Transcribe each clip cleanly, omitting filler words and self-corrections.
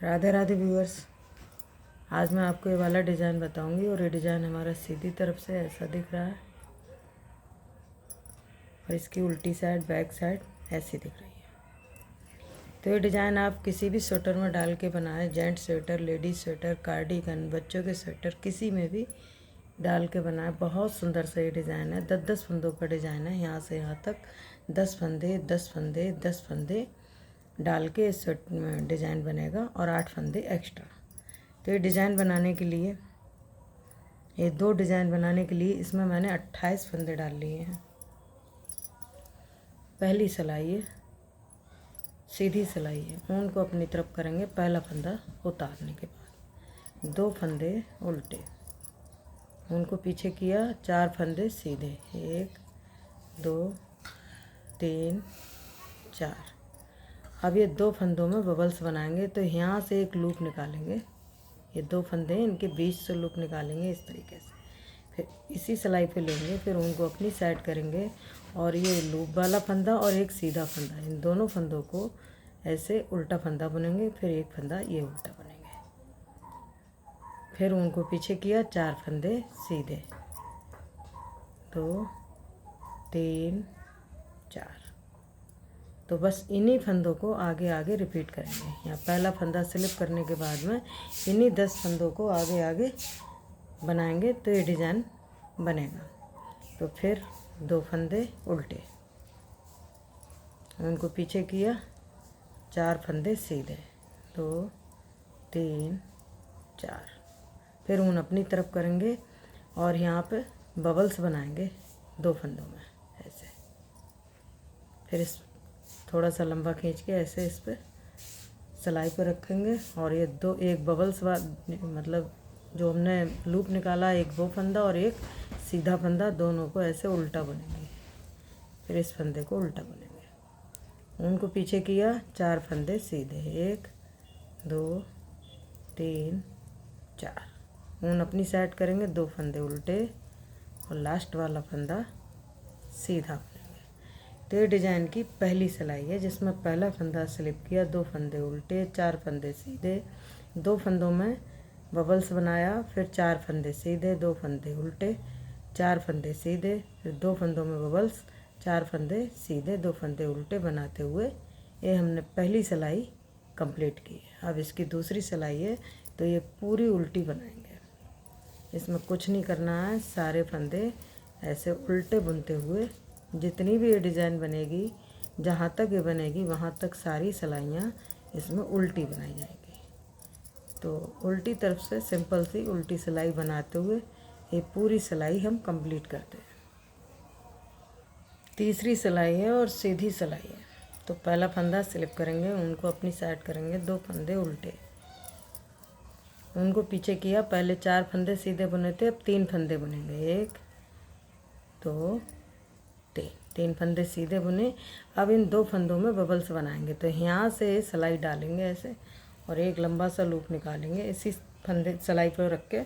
Radhe Radhe viewers. आज मैं आपको ये वाला डिज़ाइन बताऊंगी और ये डिज़ाइन हमारा सीधी तरफ से ऐसा दिख रहा है और इसकी उल्टी साइड बैक साइड ऐसी दिख रही है। तो ये डिज़ाइन आप किसी भी स्वेटर में डाल के बनाएं, gents sweater, ladies sweater, cardigan, बच्चों के स्वेटर, किसी में भी डाल के बनाएं। बहुत सुंदर सा ये डिज़ाइन है। 10-10 फंदों का डिज़ाइन है। यहाँ से यहाँ तक 10 फंदे 10 फंदे 10 फंदे डाल के इस डिज़ाइन बनेगा और 8 फंदे एक्स्ट्रा। तो ये डिज़ाइन बनाने के लिए, ये 2 डिज़ाइन बनाने के लिए इसमें मैंने 28 फंदे डाल लिए हैं। पहली सिलाई है, सीधी सिलाई है, ऊन को अपनी तरफ करेंगे। पहला फंदा उतारने के बाद 2 फंदे उल्टे, ऊन को पीछे किया, 4 फंदे सीधे, 1 2 3 4। अब ये 2 फंदों में बबल्स बनाएंगे। तो यहाँ से एक लूप निकालेंगे, ये 2 फंदे हैं, इनके बीच से लूप निकालेंगे इस तरीके से। फिर इसी सिलाई पे लेंगे, फिर उनको अपनी साइड करेंगे और ये लूप वाला फंदा और एक सीधा फंदा, इन दोनों फंदों को ऐसे उल्टा फंदा बुनेंगे। फिर एक फंदा ये उल्टा बुनेंगे। फिर उनको पीछे किया, 4 फंदे सीधे, 2 3 4। तो बस इन्हीं फंदों को आगे आगे रिपीट करेंगे। यहाँ पहला फंदा स्लिप करने के बाद में इन्हीं 10 फंदों को आगे आगे बनाएंगे तो ये डिज़ाइन बनेगा। तो फिर 2 फंदे उल्टे, उनको पीछे किया, 4 फंदे सीधे, 2 3 4। फिर ऊन अपनी तरफ करेंगे और यहाँ पे बबल्स बनाएंगे 2 फंदों में ऐसे। फिर इस थोड़ा सा लंबा खींच के ऐसे इस पर सिलाई पर रखेंगे और ये एक बबल्स मतलब जो हमने लूप निकाला, एक वो फंदा और एक सीधा फंदा, दोनों को ऐसे उल्टा बुनेंगे। फिर इस फंदे को उल्टा बुनेंगे, उनको पीछे किया, 4 फंदे सीधे, 1 2 3 4। ऊन अपनी साइड करेंगे, 2 फंदे उल्टे और लास्ट वाला फंदा सीधा। तो ये डिज़ाइन की पहली सिलाई है जिसमें पहला फंदा स्लिप किया, 2 फंदे उल्टे, 4 फंदे सीधे, 2 फंदों में बबल्स बनाया, फिर 4 फंदे सीधे, 2 फंदे उल्टे, 4 फंदे सीधे, फिर 2 फंदों में बबल्स, 4 फंदे सीधे, 2 फंदे उल्टे बनाते हुए ये हमने पहली सिलाई कंप्लीट की है। अब इसकी दूसरी सिलाई है तो ये पूरी उल्टी बनाएंगे। इसमें कुछ नहीं करना है, सारे फंदे ऐसे उल्टे बुनते हुए जितनी भी ये डिज़ाइन बनेगी, जहाँ तक ये बनेगी वहाँ तक सारी सिलाइयाँ इसमें उल्टी बनाई जाएगी। तो उल्टी तरफ से सिंपल सी उल्टी सिलाई बनाते हुए ये पूरी सिलाई हम कंप्लीट करते हैं। तीसरी सिलाई है और सीधी सिलाई है। तो पहला फंदा स्लिप करेंगे, उनको अपनी साइड करेंगे, 2 फंदे उल्टे, उनको पीछे किया, पहले 4 फंदे सीधे बुने थे, अब 3 फंदे बुनेंगे, 1 2 3 फंदे सीधे बुने। अब इन 2 फंदों में बबल्स बनाएंगे। तो यहाँ से सिलाई डालेंगे ऐसे और एक लंबा सा लूप निकालेंगे, इसी फंदे सिलाई पर रख के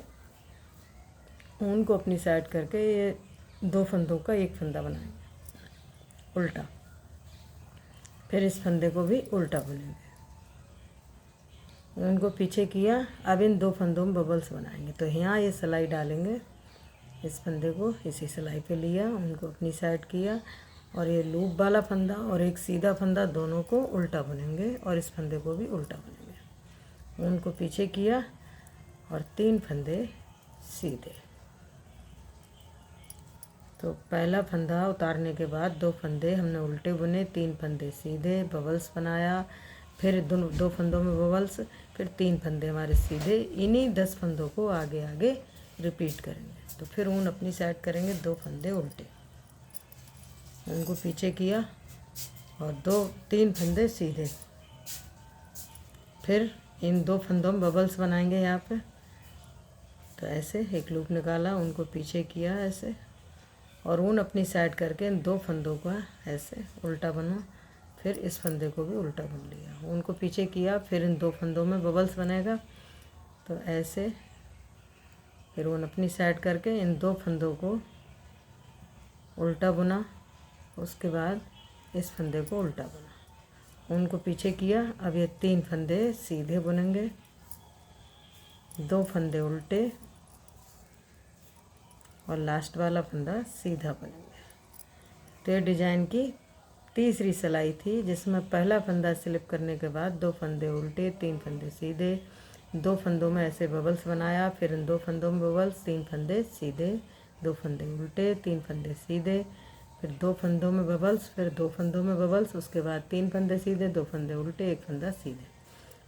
ऊन को अपनी साइड करके ये 2 फंदों का एक फंदा बनाएंगे उल्टा। फिर इस फंदे को भी उल्टा बुनेंगे, उनको पीछे किया। अब इन 2 फंदों में बबल्स बनाएंगे। तो यहाँ ये सिलाई डालेंगे, इस फंदे को इसी सिलाई पे लिया, उनको अपनी साइड किया और ये लूप वाला फंदा और एक सीधा फंदा दोनों को उल्टा बुनेंगे और इस फंदे को भी उल्टा बुनेंगे। उनको पीछे किया और 3 फंदे सीधे। तो पहला फंदा उतारने के बाद 2 फंदे हमने उल्टे बुने, 3 फंदे सीधे, बबल्स बनाया, फिर 2 फंदों में बबल्स, फिर 3 फंदे हमारे सीधे। इन्हीं 10 फंदों को आगे आगे रिपीट करेंगे। तो फिर ऊन अपनी साइड करेंगे, 2 फंदे उल्टे, उनको पीछे किया और 3 फंदे सीधे। फिर इन 2 फंदों में बबल्स बनाएंगे यहाँ पे। तो ऐसे एक लूप निकाला, उनको पीछे किया ऐसे और ऊन अपनी साइड करके इन 2 फंदों का ऐसे उल्टा बना। फिर इस फंदे को भी उल्टा बुन लिया, उनको पीछे किया, फिर इन 2 फंदों में बबल्स बनेगा। तो ऐसे फिर ऊन अपनी साइड करके इन 2 फंदों को उल्टा बुना, उसके बाद इस फंदे को उल्टा बुना उनको पीछे किया। अब ये 3 फंदे सीधे बुनेंगे, 2 फंदे उल्टे और लास्ट वाला फंदा सीधा बुनेंगे। तो ये डिजाइन की तीसरी सिलाई थी, जिसमें पहला फंदा स्लिप करने के बाद 2 फंदे उल्टे, 3 फंदे सीधे, 2 फंदों में ऐसे बबल्स बनाया, फिर इन 2 फंदों में बबल्स, 3 फंदे सीधे, 2 फंदे उल्टे, 3 फंदे सीधे, फिर 2 फंदों में बबल्स, फिर 2 फंदों में बबल्स, उसके बाद 3 फंदे सीधे, 2 फंदे उल्टे, 1 फंदा सीधे।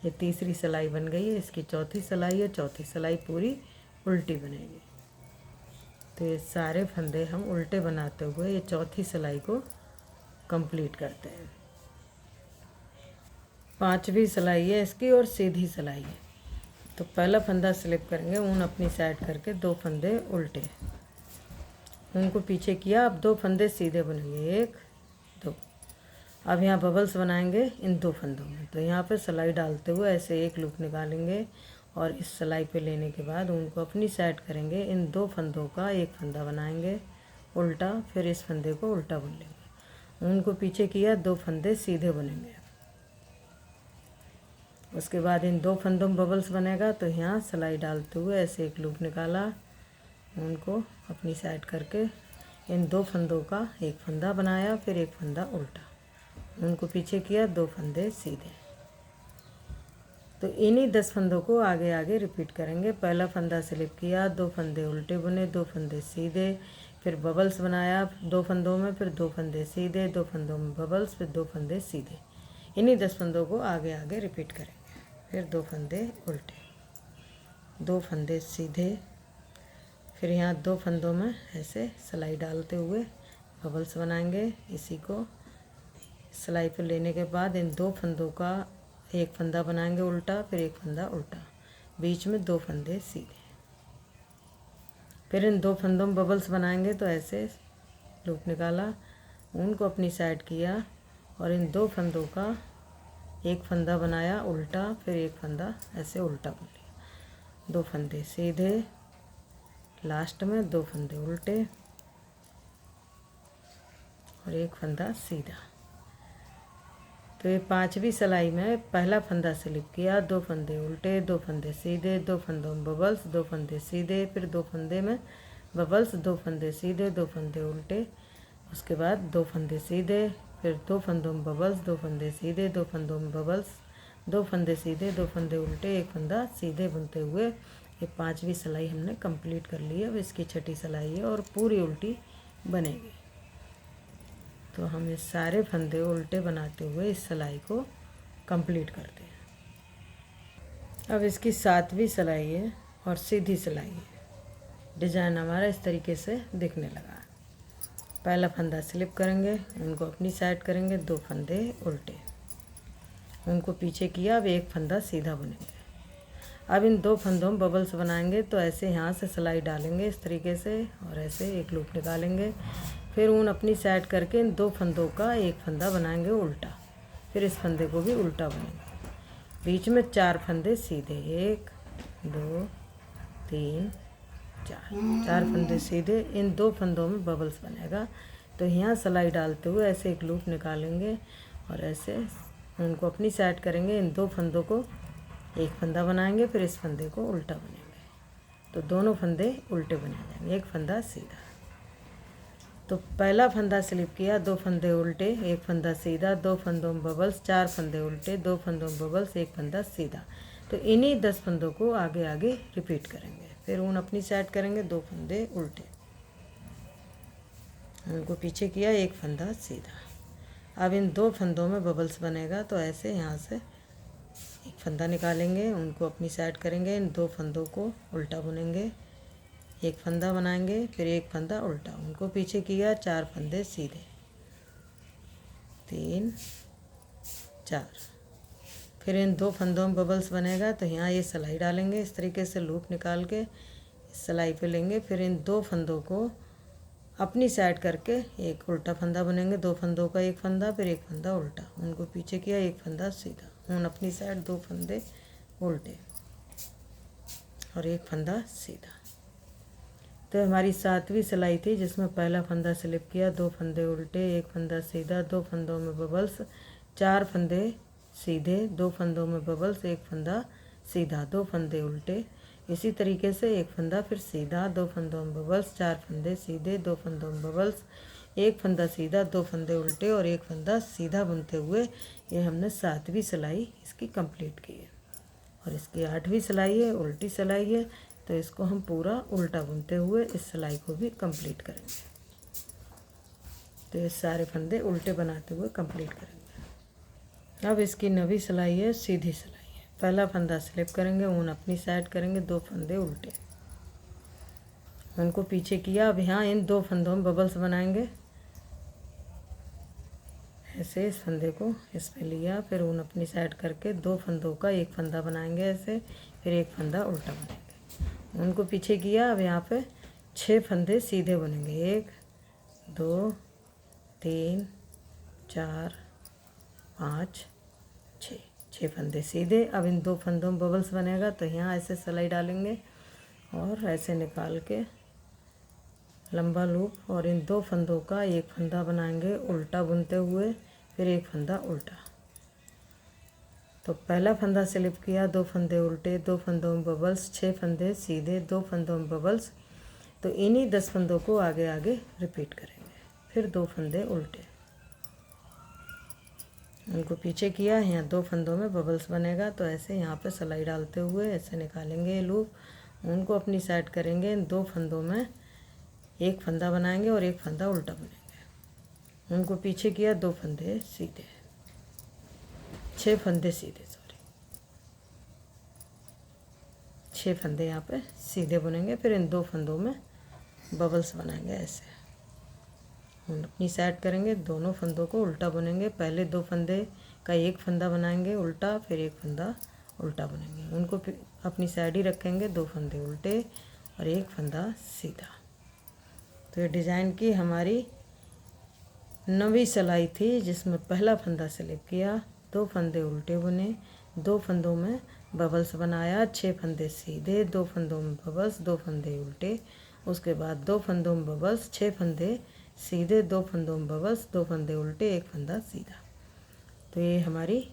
ये तीसरी सिलाई बन गई है। इसकी चौथी सिलाई है, चौथी सिलाई पूरी उल्टी बनेगी। तो ये सारे फंदे हम उल्टे बनाते हुए ये चौथी सिलाई को कंप्लीट करते हैं। 5वीं सिलाई है इसकी और सीधी सिलाई है। तो पहला फंदा स्लिप करेंगे, ऊन अपनी साइड करके 2 फंदे उल्टे, उनको पीछे किया। अब 2 फंदे सीधे बनेंगे, 1 2। अब यहाँ बबल्स बनाएंगे इन 2 फंदों में। तो यहाँ पे सिलाई डालते हुए ऐसे एक लूप निकालेंगे और इस सिलाई पे लेने के बाद उनको अपनी साइड करेंगे। इन 2 फंदों का एक फंदा बनाएंगे उल्टा, फिर इस फंदे को उल्टा बुन लेंगे। उनको पीछे किया, 2 फंदे सीधे बुनेंगे। उसके बाद इन 2 फंदों में बबल्स बनेगा। तो यहाँ सिलाई डालते हुए ऐसे एक लूप निकाला, उनको अपनी साइड करके इन 2 फंदों का एक फंदा बनाया, फिर एक फंदा उल्टा, उनको पीछे किया, 2 फंदे सीधे। तो इन्हीं 10 फंदों को आगे आगे रिपीट करेंगे। पहला फंदा स्लिप किया, 2 फंदे उल्टे बुने, 2 फंदे सीधे, फिर बबल्स बनाया 2 फंदों में, फिर 2 फंदे सीधे, 2 फंदों में बबल्स, फिर 2 फंदे सीधे। इन्हीं 10 फंदों को आगे आगे रिपीट करेंगे। फिर 2 फंदे उल्टे, 2 फंदे सीधे, फिर यहाँ 2 फंदों में ऐसे सिलाई डालते हुए बबल्स बनाएंगे। इसी को सिलाई पर लेने के बाद इन 2 फंदों का एक फंदा बनाएंगे उल्टा, फिर एक फंदा उल्टा, बीच में 2 फंदे सीधे। फिर इन 2 फंदों में बबल्स बनाएंगे। तो ऐसे लूप निकाला, उनको अपनी साइड किया और इन 2 फंदों का एक फंदा बनाया उल्टा, फिर एक फंदा ऐसे उल्टा बुन लिया, 2 फंदे सीधे, लास्ट में 2 फंदे उल्टे और एक फंदा सीधा। तो ये 5वीं सिलाई में पहला फंदा स्लिप किया, 2 फंदे उल्टे, 2 फंदे सीधे, 2 फंदों में बबल्स, 2 फंदे सीधे, फिर 2 फंदे में बबल्स, 2 फंदे सीधे, 2 फंदे उल्टे, उसके बाद 2 फंदे सीधे, फिर 2 फंदों में बबल्स, 2 फंदे सीधे, 2 फंदों में बबल्स, 2 फंदे सीधे, 2 फंदे उल्टे, एक फंदा सीधे बुनते हुए ये 5वीं सिलाई हमने कंप्लीट कर ली है। अब इसकी 6ठी सिलाई है और पूरी उल्टी बनेगी। तो हम ये सारे फंदे उल्टे बनाते हुए इस सिलाई को कंप्लीट करते हैं। अब इसकी 7वीं सिलाई है और सीधी सिलाई है। डिज़ाइन हमारा इस तरीके से दिखने लगा। पहला फंदा स्लिप करेंगे, उनको अपनी साइड करेंगे, 2 फंदे उल्टे, उनको पीछे किया। अब एक फंदा सीधा बुनेंगे। अब इन 2 फंदों में बबल्स बनाएंगे। तो ऐसे यहाँ से सिलाई डालेंगे इस तरीके से और ऐसे एक लूप निकालेंगे। फिर ऊन अपनी साइड करके इन 2 फंदों का एक फंदा बनाएंगे उल्टा, फिर इस फंदे को भी उल्टा बुनेंगे। बीच में 4 फंदे सीधे, 1 2 3 4 फंदे सीधे। इन 2 फंदों में बबल्स बनेगा। तो यहाँ सिलाई डालते हुए ऐसे एक लूप निकालेंगे और ऐसे उनको अपनी साइड करेंगे। इन 2 फंदों को एक फंदा बनाएंगे, फिर इस फंदे को उल्टा बुनेंगे। तो दोनों फंदे उल्टे बने जाएंगे, एक फंदा सीधा। तो पहला फंदा स्लिप किया, 2 फंदे उल्टे, एक फंदा सीधा, 2 फंदों में बबल्स, 4 फंदे उल्टे, 2 फंदों में बबल्स, एक फंदा सीधा। तो इन्हीं 10 फंदों को आगे आगे रिपीट करेंगे। फिर ऊन अपनी साइड करेंगे, 2 फंदे उल्टे, उनको पीछे किया, एक फंदा सीधा। अब इन 2 फंदों में बबल्स बनेगा। तो ऐसे यहाँ से एक फंदा निकालेंगे, उनको अपनी साइड करेंगे, इन 2 फंदों को उल्टा बुनेंगे, एक फंदा बनाएंगे, फिर एक फंदा उल्टा, उनको पीछे किया, 4 फंदे सीधे, 3 4। फिर इन 2 फंदों में बबल्स बनेगा। तो यहाँ ये सिलाई डालेंगे इस तरीके से, लूप निकाल के सिलाई पे लेंगे। फिर इन 2 फंदों को अपनी साइड करके एक उल्टा फंदा बुनेंगे, 2 फंदों का एक फंदा, फिर एक फंदा उल्टा, उनको पीछे किया, एक फंदा सीधा, ऊन अपनी साइड, 2 फंदे उल्टे और एक फंदा सीधा। तो हमारी 7वीं सिलाई थी, जिसमें पहला फंदा स्लिप किया, 2 फंदे उल्टे, एक फंदा सीधा, 2 फंदों में बबल्स, 4 फंदे सीधे, 2 फंदों में बबल्स, 1 फंदा सीधा, 2 फंदे उल्टे। इसी तरीके से 1 फंदा फिर सीधा, 2 फंदों में बबल्स, 4 फंदे सीधे, 2 फंदों में बबल्स, 1 फंदा सीधा, 2 फंदे उल्टे और 1 फंदा सीधा बुनते हुए ये हमने 7वीं सिलाई इसकी कंप्लीट की है। और इसकी 8वीं सिलाई है, उल्टी सिलाई है, तो इसको हम पूरा उल्टा बुनते हुए इस सिलाई को भी कंप्लीट करेंगे। तो ये सारे फंदे उल्टे बनाते हुए कंप्लीट करेंगे। अब इसकी 9वीं सिलाई है, सीधी सिलाई है। पहला फंदा स्लिप करेंगे, ऊन अपनी साइड करेंगे, 2 फंदे उल्टे, उनको पीछे किया। अब यहाँ इन 2 फंदों में बबल्स बनाएंगे, ऐसे इस फंदे को इस पे लिया, फिर ऊन अपनी साइड करके 2 फंदों का 1 फंदा बनाएंगे ऐसे, फिर 1 फंदा उल्टा बनाएंगे, उनको पीछे किया। अब यहाँ पे 6 फंदे सीधे बनेंगे, 1 2 3 4 5 6 फंदे सीधे। अब इन 2 फंदों में बबल्स बनेगा, तो यहाँ ऐसे सिलाई डालेंगे और ऐसे निकाल के लंबा लूप, और इन 2 फंदों का 1 फंदा बनाएंगे उल्टा बुनते हुए, फिर 1 फंदा उल्टा। तो पहला फंदा स्लिप किया, 2 फंदे उल्टे, 2 फंदों में बबल्स, 6 फंदे सीधे, 2 फंदों में बबल्स। तो इन्हीं 10 फंदों को आगे आगे रिपीट करेंगे, फिर 2 फंदे उल्टे, उनको पीछे किया। यहाँ 2 फंदों में बबल्स बनेगा, तो ऐसे यहाँ पे सिलाई डालते हुए ऐसे निकालेंगे लूप, उनको अपनी साइड करेंगे। इन 2 फंदों में 1 फंदा बनाएंगे और 1 फंदा उल्टा बुनेंगे, उनको पीछे किया, 2 फंदे सीधे, 6 फंदे सीधे, 6 फंदे यहाँ पे सीधे बुनेंगे। फिर इन 2 फंदों में बबल्स बनाएंगे ऐसे, हम अपनी साइड करेंगे, दोनों फंदों को उल्टा बुनेंगे। पहले 2 फंदे का 1 फंदा बनाएंगे उल्टा, फिर 1 फंदा उल्टा बुनेंगे, उनको अपनी साइड ही रखेंगे, 2 फंदे उल्टे और 1 फंदा सीधा। तो ये डिज़ाइन की हमारी 9वीं सिलाई थी, जिसमें पहला फंदा स्लिप किया, 2 फंदे उल्टे बुने, 2 फंदों में बबल्स बनाया, 6 फंदे सीधे, 2 फंदों में बबल्स, 2 फंदे उल्टे, उसके बाद 2 फंदों में बबल्स, 6 फंदे सीधे, 2 फंदों में बबल्स, 2 फंदे उल्टे, 1 फंदा सीधा। तो ये हमारी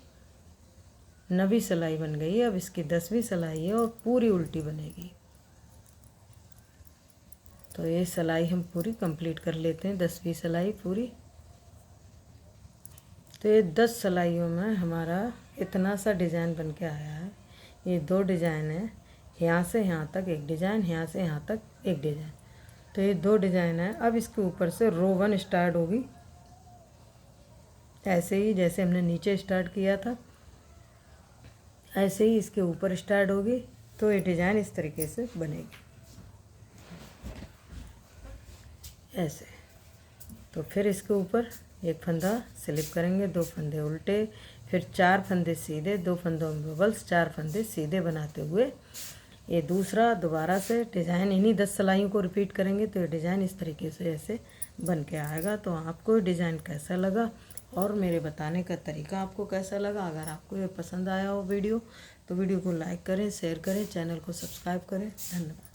9वीं सिलाई बन गई। अब इसकी 10वीं सिलाई है और पूरी उल्टी बनेगी। तो ये सिलाई हम पूरी कंप्लीट कर लेते हैं, 10वीं सिलाई पूरी। तो ये 10 सिलाइयों में हमारा इतना सा डिज़ाइन बन के आया है। ये 2 डिज़ाइन है, यहाँ से यहाँ तक एक डिज़ाइन, यहाँ से यहाँ तक एक डिज़ाइन। तो ये 2 डिज़ाइन है। अब इसके ऊपर से रो 1 स्टार्ट होगी, ऐसे ही जैसे हमने नीचे स्टार्ट किया था, ऐसे ही इसके ऊपर स्टार्ट होगी। तो ये डिज़ाइन इस तरीके से बनेगी ऐसे। तो फिर इसके ऊपर 1 फंदा स्लिप करेंगे, 2 फंदे उल्टे, फिर 4 फंदे सीधे, 2 फंदों में बबल्स, 4 फंदे सीधे बनाते हुए ये दूसरा दोबारा से डिज़ाइन इन्हीं 10 सिलाइयों को रिपीट करेंगे। तो ये डिज़ाइन इस तरीके से ऐसे बन के आएगा। तो आपको ये डिज़ाइन कैसा लगा और मेरे बताने का तरीका आपको कैसा लगा? अगर आपको ये पसंद आया हो वीडियो, तो वीडियो को लाइक करें, शेयर करें, चैनल को सब्सक्राइब करें। धन्यवाद।